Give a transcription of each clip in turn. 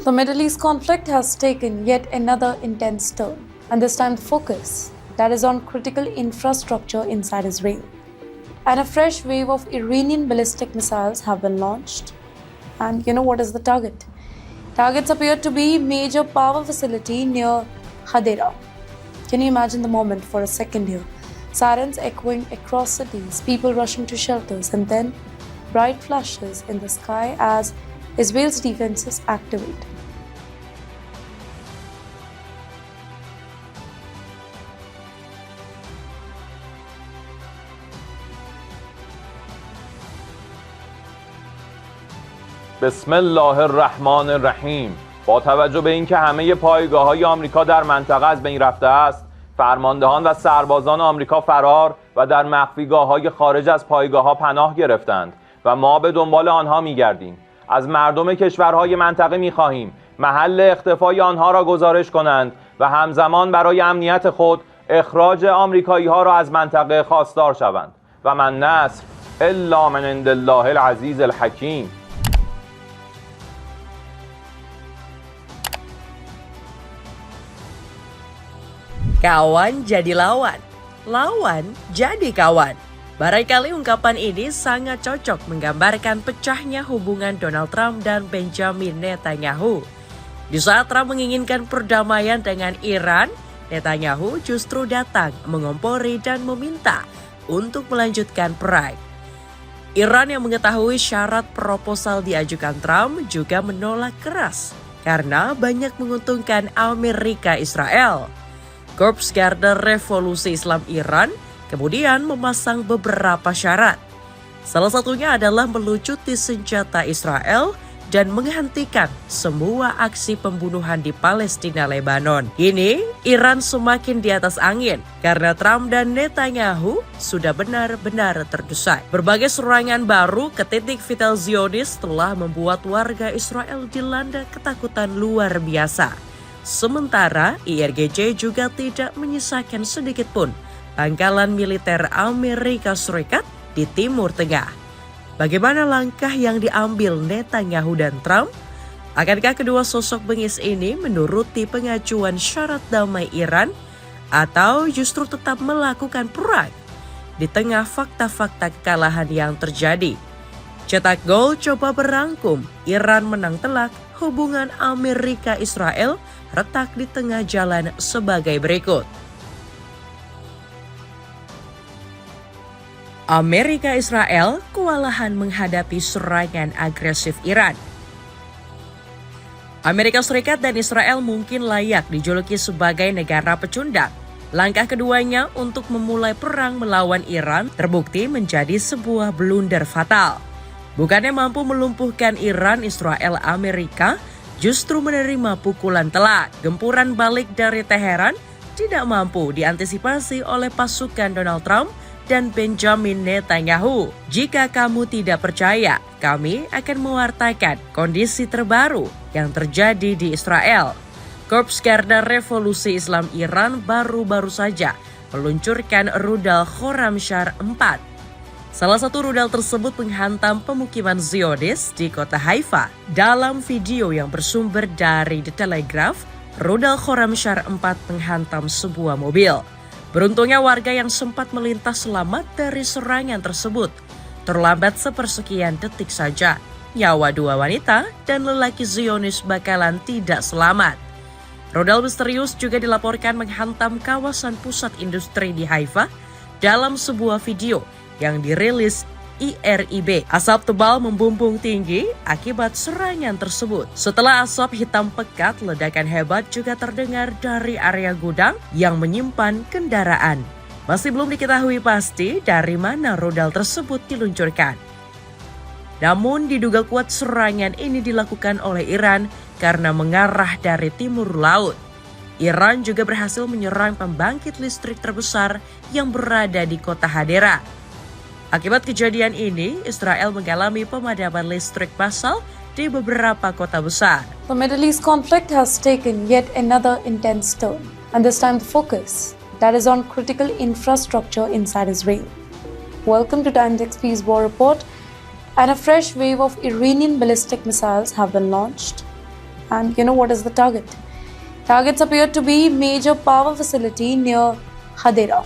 The Middle East conflict has taken yet another intense turn, and this time the focus that is on critical infrastructure inside Israel. And a fresh wave of Iranian ballistic missiles have been launched. And you know what is the target? Targets appear to be major power facility near Hadera. Can you imagine the moment for a second here? Sirens echoing across cities, people rushing to shelters, and then bright flashes in the sky as Israel's defenses activate. بسم الله الرحمن الرحیم. با توجه به اینکه همه پایگاه‌های آمریکا در منطقه از بین رفته است، فرماندهان و سربازان آمریکا فرار و در مخفیگاه‌های خارج از پایگاه‌ها پناه گرفتند و ما به دنبال آنها می‌گردیم. از مردم کشورهای منطقه می‌خواهیم محل اختفای آنها را گزارش کنند و همزمان برای امنیت خود اخراج آمریکایی‌ها را از منطقه خواستار شوند. و من نصر الا من عند الله العزیز الحکیم. Kawan jadi lawan, lawan jadi kawan. Barangkali ungkapan ini sangat cocok menggambarkan pecahnya hubungan Donald Trump dan Benjamin Netanyahu. Di saat Trump menginginkan perdamaian dengan Iran, Netanyahu justru datang mengompori dan meminta untuk melanjutkan perang. Iran yang mengetahui syarat proposal diajukan Trump juga menolak keras karena banyak menguntungkan Amerika Israel. Korps Garda Revolusi Islam Iran kemudian memasang beberapa syarat. Salah satunya adalah melucuti senjata Israel dan menghentikan semua aksi pembunuhan di Palestina Lebanon. Kini Iran semakin di atas angin karena Trump dan Netanyahu sudah benar-benar terdesak. Berbagai serangan baru ke titik vital Zionis telah membuat warga Israel dilanda ketakutan luar biasa. Sementara IRGC juga tidak menyisakan sedikit pun pangkalan militer Amerika Serikat di Timur Tengah. Bagaimana langkah yang diambil Netanyahu dan Trump? Akankah kedua sosok bengis ini menuruti pengajuan syarat damai Iran atau justru tetap melakukan perang di tengah fakta-fakta kekalahan yang terjadi? Cetak gol coba berangkum, Iran menang telak, hubungan Amerika Israel retak di tengah jalan sebagai berikut. Amerika Israel kewalahan menghadapi serangan agresif Iran. Amerika Serikat dan Israel mungkin layak dijuluki sebagai negara pecundang. Langkah keduanya untuk memulai perang melawan Iran terbukti menjadi sebuah blunder fatal. Bukannya mampu melumpuhkan Iran, Israel, Amerika justru menerima pukulan telak. Gempuran balik dari Teheran tidak mampu diantisipasi oleh pasukan Donald Trump dan Benjamin Netanyahu. Jika kamu tidak percaya, kami akan mewartakan kondisi terbaru yang terjadi di Israel. Korps Garda Revolusi Islam Iran baru-baru saja meluncurkan rudal Khorramshahr 4. Salah satu rudal tersebut menghantam pemukiman Zionis di kota Haifa. Dalam video yang bersumber dari The Telegraph, rudal Khorramshahr 4 menghantam sebuah mobil. Beruntungnya warga yang sempat melintas selamat dari serangan tersebut. Terlambat sepersekian detik saja, nyawa dua wanita dan lelaki Zionis bakalan tidak selamat. Rudal misterius juga dilaporkan menghantam kawasan pusat industri di Haifa dalam sebuah video yang dirilis IRIB. Asap tebal membumbung tinggi akibat serangan tersebut. Setelah asap hitam pekat, ledakan hebat juga terdengar dari area gudang yang menyimpan kendaraan. Masih belum diketahui pasti dari mana rudal tersebut diluncurkan. Namun diduga kuat serangan ini dilakukan oleh Iran karena mengarah dari timur laut. Iran juga berhasil menyerang pembangkit listrik terbesar yang berada di kota Hadera. Akibat kejadian ini, Israel mengalami pemadaman listrik massal di beberapa kota besar. The Middle East conflict has taken yet another intense turn, and this time the focus that is on critical infrastructure inside Israel. Welcome to Times XP's War Report. And a fresh wave of Iranian ballistic missiles have been launched. And you know what is the target? Targets appeared to be major power facility near Hadera.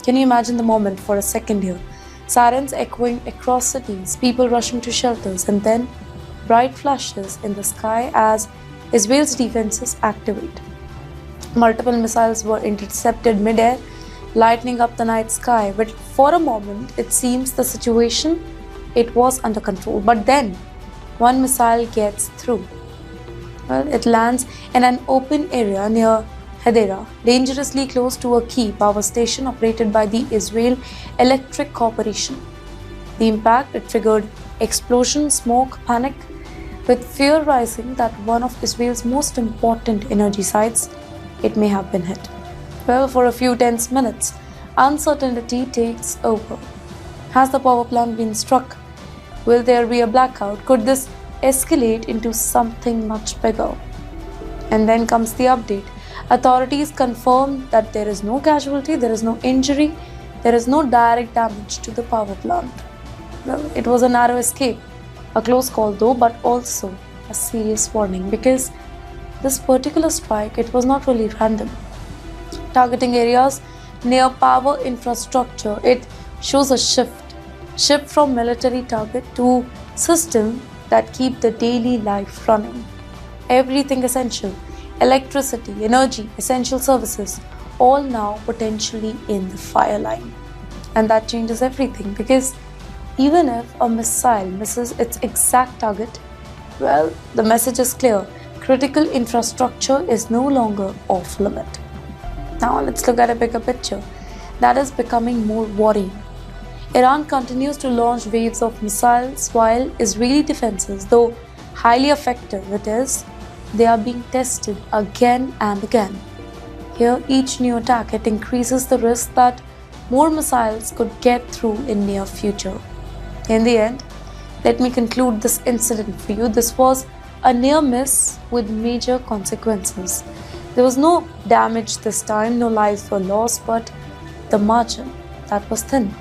Can you imagine the moment for a second here? Sirens echoing across cities, people rushing to shelters, and then bright flashes in the sky as Israel's defenses activate. Multiple missiles were intercepted mid-air, lightening up the night sky. But for a moment, it seems the situation, it was under control. But then, one missile gets through. Well, it lands in an open area near Hadera, dangerously close to a key power station operated by the Israel Electric Corporation. The impact, it triggered explosion, smoke, panic, with fear rising that one of Israel's most important energy sites, it may have been hit. Well, for a few tense minutes, uncertainty takes over. Has the power plant been struck? Will there be a blackout? Could this escalate into something much bigger? And then comes the update. Authorities confirm that there is no casualty, there is no injury, there is no direct damage to the power plant. Well, it was a narrow escape, a close call though, but also a serious warning, because this particular strike, it was not really random. Targeting areas near power infrastructure, it shows a shift from military target to system that keep the daily life running. Everything essential, electricity, energy, essential services, all now potentially in the fire line. And that changes everything, because even if a missile misses its exact target, well, the message is clear. Critical infrastructure is no longer off limit. Now let's look at a bigger picture that is becoming more worrying. Iran continues to launch waves of missiles while Israeli defenses, though highly effective it is, they are being tested again and again. Here, each new attack, it increases the risk that more missiles could get through in near future. In the end, let me conclude this incident for you. This was a near miss with major consequences. There was no damage this time, no lives were lost, but the margin, that was thin,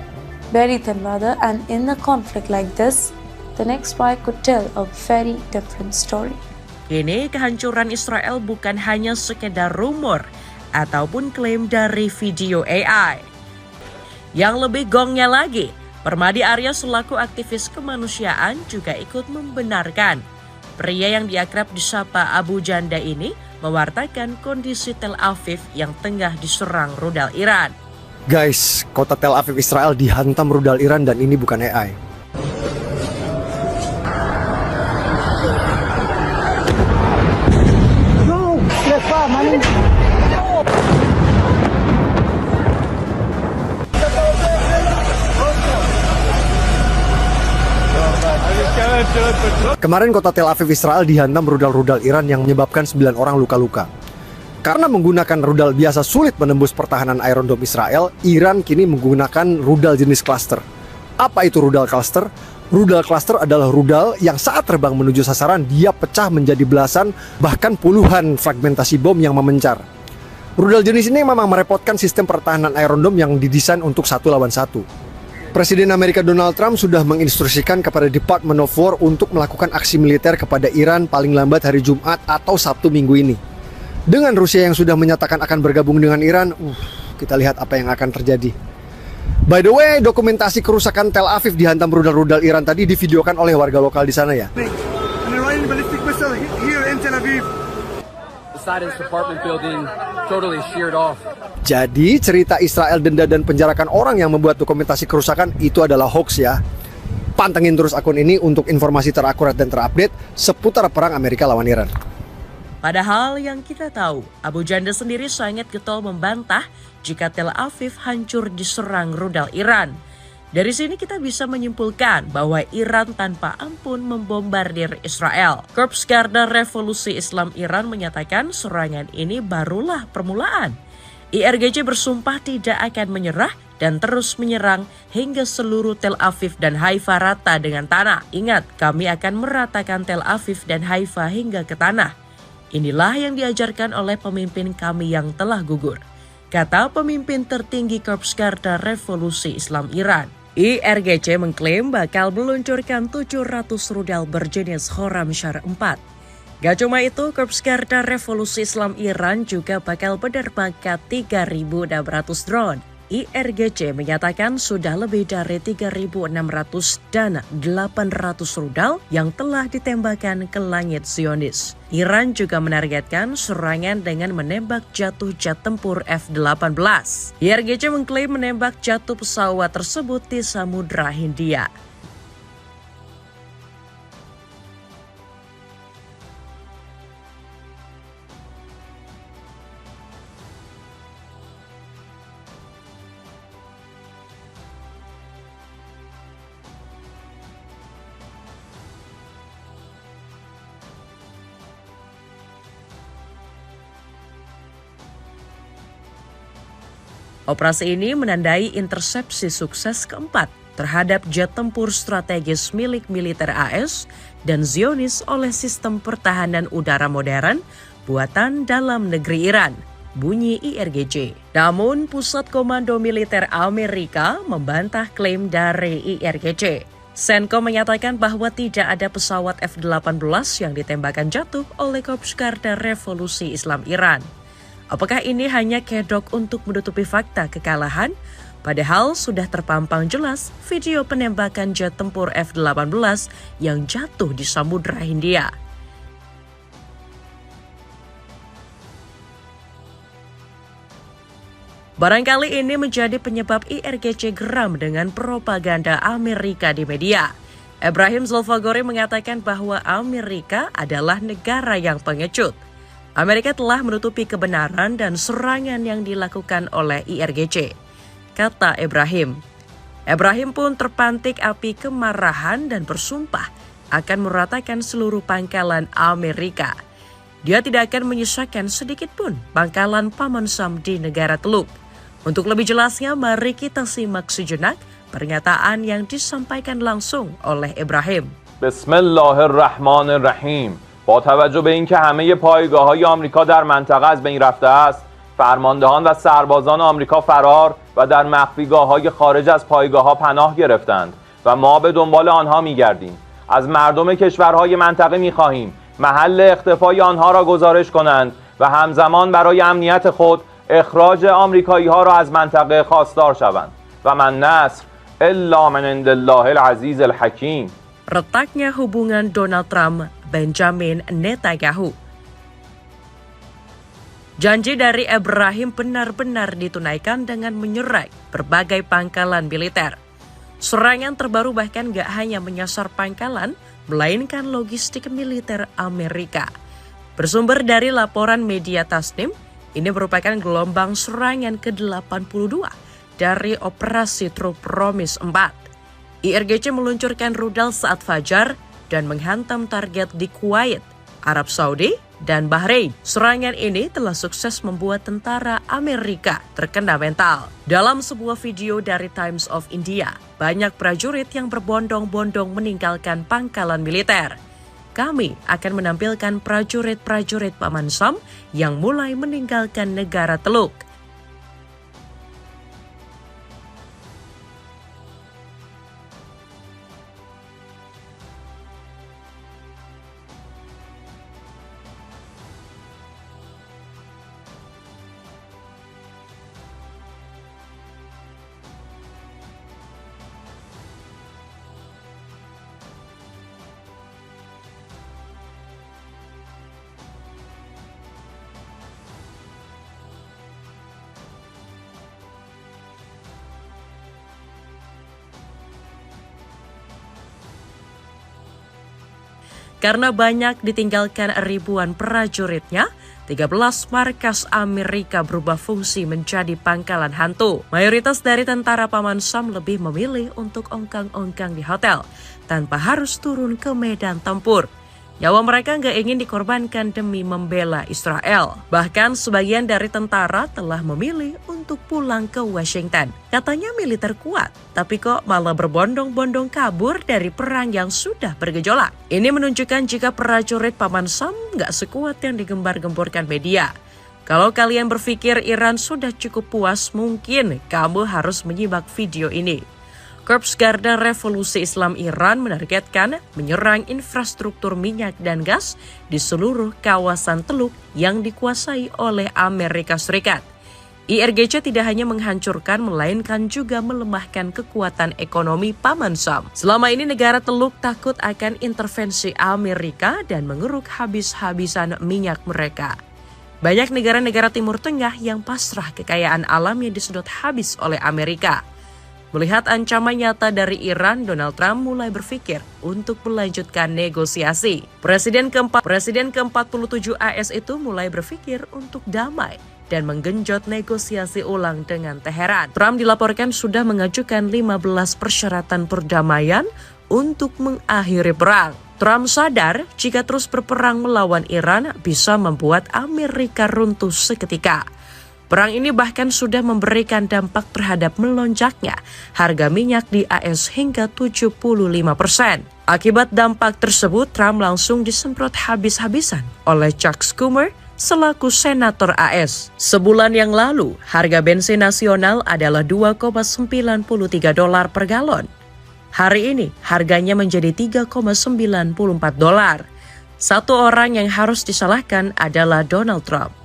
very thin rather, and in a conflict like this, the next strike could tell a very different story. Kini kehancuran Israel bukan hanya sekedar rumor ataupun klaim dari video AI. Yang lebih gongnya lagi, Permadi Arya selaku aktivis kemanusiaan juga ikut membenarkan pria yang diakrab disapa Abu Janda ini mewartakan kondisi Tel Aviv yang tengah diserang rudal Iran. Guys, kota Tel Aviv Israel dihantam rudal Iran dan ini bukan AI. Kemarin kota Tel Aviv Israel dihantam rudal-rudal Iran yang menyebabkan 9 orang luka-luka. Karena menggunakan rudal biasa sulit menembus pertahanan Iron Dome Israel, Iran kini menggunakan rudal jenis cluster. Apa itu rudal cluster? Rudal cluster adalah rudal yang saat terbang menuju sasaran, dia pecah menjadi belasan, bahkan puluhan fragmentasi bom yang memencar. Rudal jenis ini memang merepotkan sistem pertahanan Iron Dome yang didesain untuk 1 lawan 1. Presiden Amerika Donald Trump sudah menginstruksikan kepada Department of War untuk melakukan aksi militer kepada Iran paling lambat hari Jumat atau Sabtu minggu ini. Dengan Rusia yang sudah menyatakan akan bergabung dengan Iran, kita lihat apa yang akan terjadi. By the way, dokumentasi kerusakan Tel Aviv dihantam rudal-rudal Iran tadi divideokan oleh warga lokal di sana ya. Jadi cerita Israel denda dan penjarakan orang yang membuat dokumentasi kerusakan itu adalah hoax ya. Pantengin terus akun ini untuk informasi terakurat dan terupdate seputar perang Amerika lawan Iran. Padahal yang kita tahu, Abu Janda sendiri sangat getol membantah jika Tel Aviv hancur diserang rudal Iran. Dari sini kita bisa menyimpulkan bahwa Iran tanpa ampun membombardir Israel. Korps Garda Revolusi Islam Iran menyatakan serangan ini barulah permulaan. IRGC bersumpah tidak akan menyerah dan terus menyerang hingga seluruh Tel Aviv dan Haifa rata dengan tanah. Ingat, kami akan meratakan Tel Aviv dan Haifa hingga ke tanah. Inilah yang diajarkan oleh pemimpin kami yang telah gugur, kata pemimpin tertinggi Korps Garda Revolusi Islam Iran. IRGC mengklaim bakal meluncurkan 700 rudal berjenis Khorramshahr 4. Gak cuma itu, Korps Garda Revolusi Islam Iran juga bakal menerbangkan 3.600 drone. IRGC menyatakan sudah lebih dari 3.600 dan 800 rudal yang telah ditembakkan ke langit Zionis. Iran juga menargetkan serangan dengan menembak jatuh jet tempur F-18. IRGC mengklaim menembak jatuh pesawat tersebut di Samudra Hindia. Operasi ini menandai intersepsi sukses keempat terhadap jet tempur strategis milik militer AS dan Zionis oleh sistem pertahanan udara modern buatan dalam negeri Iran, bunyi IRGC. Namun, Pusat Komando Militer Amerika membantah klaim dari IRGC. Senko menyatakan bahwa tidak ada pesawat F-18 yang ditembakkan jatuh oleh Korps Garda Revolusi Islam Iran. Apakah ini hanya kedok untuk menutupi fakta kekalahan? Padahal sudah terpampang jelas video penembakan jet tempur F-18 yang jatuh di Samudra Hindia. Barangkali ini menjadi penyebab IRGC geram dengan propaganda Amerika di media. Ibrahim Zulfagori mengatakan bahwa Amerika adalah negara yang pengecut. Amerika telah menutupi kebenaran dan serangan yang dilakukan oleh IRGC, kata Ibrahim. Ibrahim pun terpantik api kemarahan dan bersumpah akan meratakan seluruh pangkalan Amerika. Dia tidak akan menyisakan sedikit pun pangkalan Paman Sam di negara Teluk. Untuk lebih jelasnya, mari kita simak sejenak pernyataan yang disampaikan langsung oleh Ibrahim. Bismillahirrahmanirrahim. با توجه به اینکه همه پایگاه‌های آمریکا در منطقه از بین رفته است، فرماندهان و سربازان آمریکا فرار و در مخفیگاه‌های خارج از پایگاه‌ها پناه گرفتند و ما به دنبال آنها می‌گردیم. از مردم کشورهای منطقه می‌خواهیم محل اختفای آنها را گزارش کنند و همزمان برای امنیت خود اخراج آمریکایی‌ها را از منطقه خواستار شوند و من نصر الا من عند الله العزیز الحکیم. Retaknya hubungan Donald Trump Benjamin Netanyahu. Janji dari Ibrahim benar-benar ditunaikan dengan menyerang berbagai pangkalan militer. Serangan terbaru bahkan gak hanya menyasar pangkalan, melainkan logistik militer Amerika. Bersumber dari laporan media Tasnim, ini merupakan gelombang serangan ke-82 dari Operasi True Promise 4. IRGC meluncurkan rudal saat fajar dan menghantam target di Kuwait, Arab Saudi, dan Bahrain. Serangan ini telah sukses membuat tentara Amerika terkena mental. Dalam sebuah video dari Times of India, banyak prajurit yang berbondong-bondong meninggalkan pangkalan militer. Kami akan menampilkan prajurit-prajurit Paman Sam yang mulai meninggalkan negara Teluk. Karena banyak ditinggalkan ribuan prajuritnya, 13 markas Amerika berubah fungsi menjadi pangkalan hantu. Mayoritas dari tentara Paman Sam lebih memilih untuk ongkang-ongkang di hotel, tanpa harus turun ke medan tempur. Nyawa mereka nggak ingin dikorbankan demi membela Israel. Bahkan sebagian dari tentara telah memilih untuk pulang ke Washington. Katanya militer kuat, tapi kok malah berbondong-bondong kabur dari perang yang sudah bergejolak. Ini menunjukkan jika prajurit Paman Sam nggak sekuat yang digembar-gemborkan media. Kalau kalian berpikir Iran sudah cukup puas, mungkin kamu harus menyimak video ini. Korps Garda Revolusi Islam Iran menargetkan menyerang infrastruktur minyak dan gas di seluruh kawasan Teluk yang dikuasai oleh Amerika Serikat. IRGC tidak hanya menghancurkan, melainkan juga melemahkan kekuatan ekonomi Paman Sam. Selama ini negara Teluk takut akan intervensi Amerika dan mengeruk habis-habisan minyak mereka. Banyak negara-negara Timur Tengah yang pasrah kekayaan alam yang disedot habis oleh Amerika. Melihat ancaman nyata dari Iran, Donald Trump mulai berpikir untuk melanjutkan negosiasi. Presiden ke-47 AS itu mulai berpikir untuk damai dan menggenjot negosiasi ulang dengan Teheran. Trump dilaporkan sudah mengajukan 15 persyaratan perdamaian untuk mengakhiri perang. Trump sadar jika terus berperang melawan Iran bisa membuat Amerika runtuh seketika. Perang ini bahkan sudah memberikan dampak terhadap melonjaknya harga minyak di AS hingga 75%. Akibat dampak tersebut, Trump langsung disemprot habis-habisan oleh Chuck Schumer selaku senator AS. Sebulan yang lalu, harga bensin nasional adalah $2,93 per galon. Hari ini, harganya menjadi $3,94. Satu orang yang harus disalahkan adalah Donald Trump.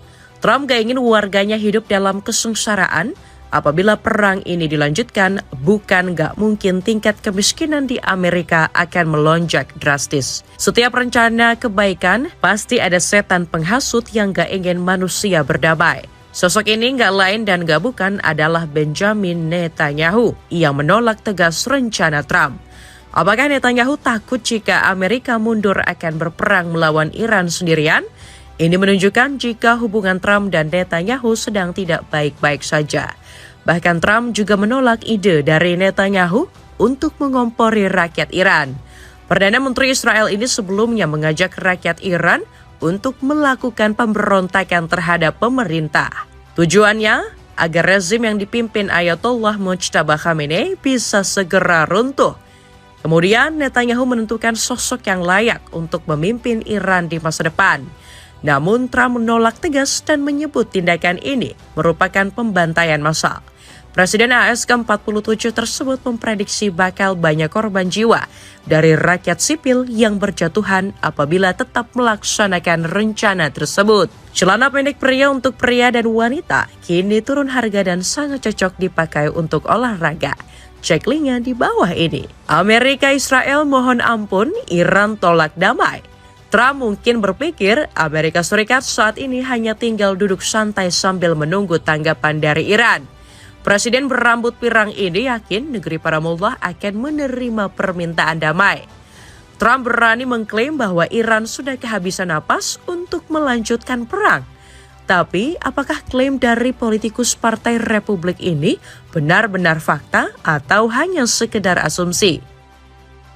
Trump gak ingin warganya hidup dalam kesengsaraan. Apabila perang ini dilanjutkan, bukan gak mungkin tingkat kemiskinan di Amerika akan melonjak drastis. Setiap rencana kebaikan, pasti ada setan penghasut yang gak ingin manusia berdamai. Sosok ini gak lain dan gak bukan adalah Benjamin Netanyahu yang menolak tegas rencana Trump. Apakah Netanyahu takut jika Amerika mundur akan berperang melawan Iran sendirian? Ini menunjukkan jika hubungan Trump dan Netanyahu sedang tidak baik-baik saja. Bahkan Trump juga menolak ide dari Netanyahu untuk mengompori rakyat Iran. Perdana Menteri Israel ini sebelumnya mengajak rakyat Iran untuk melakukan pemberontakan terhadap pemerintah. Tujuannya agar rezim yang dipimpin Ayatollah Mujtaba Khamenei bisa segera runtuh. Kemudian Netanyahu menentukan sosok yang layak untuk memimpin Iran di masa depan. Namun Trump menolak tegas dan menyebut tindakan ini merupakan pembantaian massal. Presiden AS ke-47 tersebut memprediksi bakal banyak korban jiwa dari rakyat sipil yang berjatuhan apabila tetap melaksanakan rencana tersebut. Celana pendek pria untuk pria dan wanita kini turun harga dan sangat cocok dipakai untuk olahraga. Cek linknya di bawah ini. Amerika Israel mohon ampun, Iran tolak damai. Trump mungkin berpikir Amerika Serikat saat ini hanya tinggal duduk santai sambil menunggu tanggapan dari Iran. Presiden berambut pirang ini yakin negeri para mullah akan menerima permintaan damai. Trump berani mengklaim bahwa Iran sudah kehabisan napas untuk melanjutkan perang. Tapi apakah klaim dari politikus Partai Republik ini benar-benar fakta atau hanya sekedar asumsi?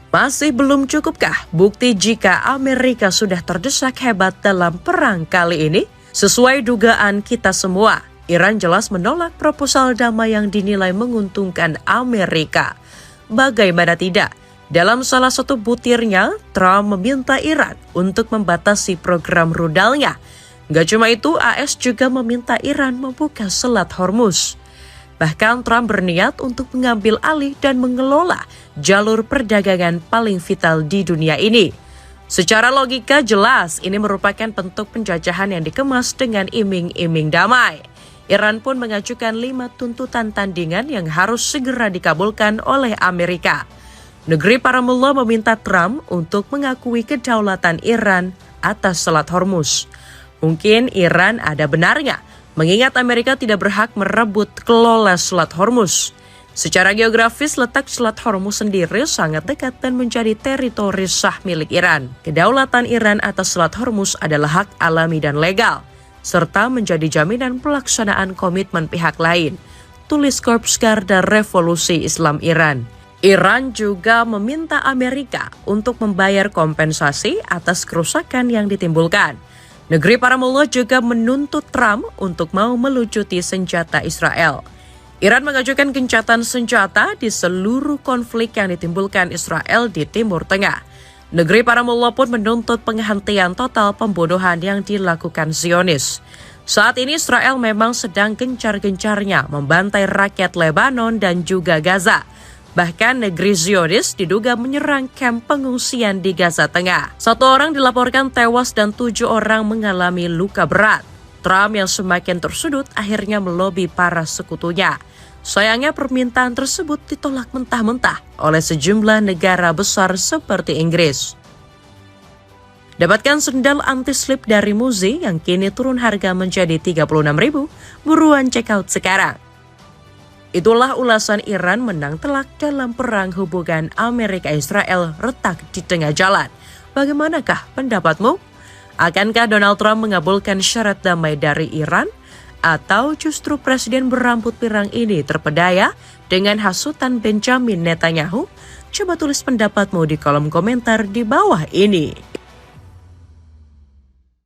Masih belum cukupkah bukti jika Amerika sudah terdesak hebat dalam perang kali ini? Sesuai dugaan kita semua, Iran jelas menolak proposal damai yang dinilai menguntungkan Amerika. Bagaimana tidak? Dalam salah satu butirnya, Trump meminta Iran untuk membatasi program rudalnya. Gak cuma itu, AS juga meminta Iran membuka Selat Hormuz. Bahkan Trump berniat untuk mengambil alih dan mengelola jalur perdagangan paling vital di dunia ini. Secara logika jelas ini merupakan bentuk penjajahan yang dikemas dengan iming-iming damai. Iran pun mengajukan 5 tuntutan tandingan yang harus segera dikabulkan oleh Amerika. Negeri para mullah meminta Trump untuk mengakui kedaulatan Iran atas Selat Hormuz. Mungkin Iran ada benarnya, mengingat Amerika tidak berhak merebut kelola Selat Hormuz. Secara geografis, letak Selat Hormuz sendiri sangat dekat dan menjadi teritori sah milik Iran. Kedaulatan Iran atas Selat Hormuz adalah hak alami dan legal, serta menjadi jaminan pelaksanaan komitmen pihak lain, tulis Korps Garda Revolusi Islam Iran. Iran juga meminta Amerika untuk membayar kompensasi atas kerusakan yang ditimbulkan. Negeri para mullah juga menuntut Trump untuk mau melucuti senjata Israel. Iran mengajukan gencatan senjata di seluruh konflik yang ditimbulkan Israel di Timur Tengah. Negeri para mullah pun menuntut penghentian total pembunuhan yang dilakukan Zionis. Saat ini Israel memang sedang gencar-gencarnya membantai rakyat Lebanon dan juga Gaza. Bahkan negeri Zionis diduga menyerang kamp pengungsian di Gaza Tengah. 1 orang dilaporkan tewas dan 7 orang mengalami luka berat. Trump yang semakin tersudut akhirnya melobi para sekutunya. Sayangnya permintaan tersebut ditolak mentah-mentah oleh sejumlah negara besar seperti Inggris. Dapatkan sendal anti-slip dari Muzi yang kini turun harga menjadi Rp36.000. Buruan check out sekarang. Itulah ulasan Iran menang telak dalam perang hubungan Amerika-Israel retak di tengah jalan. Bagaimanakah pendapatmu? Akankah Donald Trump mengabulkan syarat damai dari Iran? Atau justru presiden berambut pirang ini terpedaya dengan hasutan Benjamin Netanyahu? Coba tulis pendapatmu di kolom komentar di bawah ini.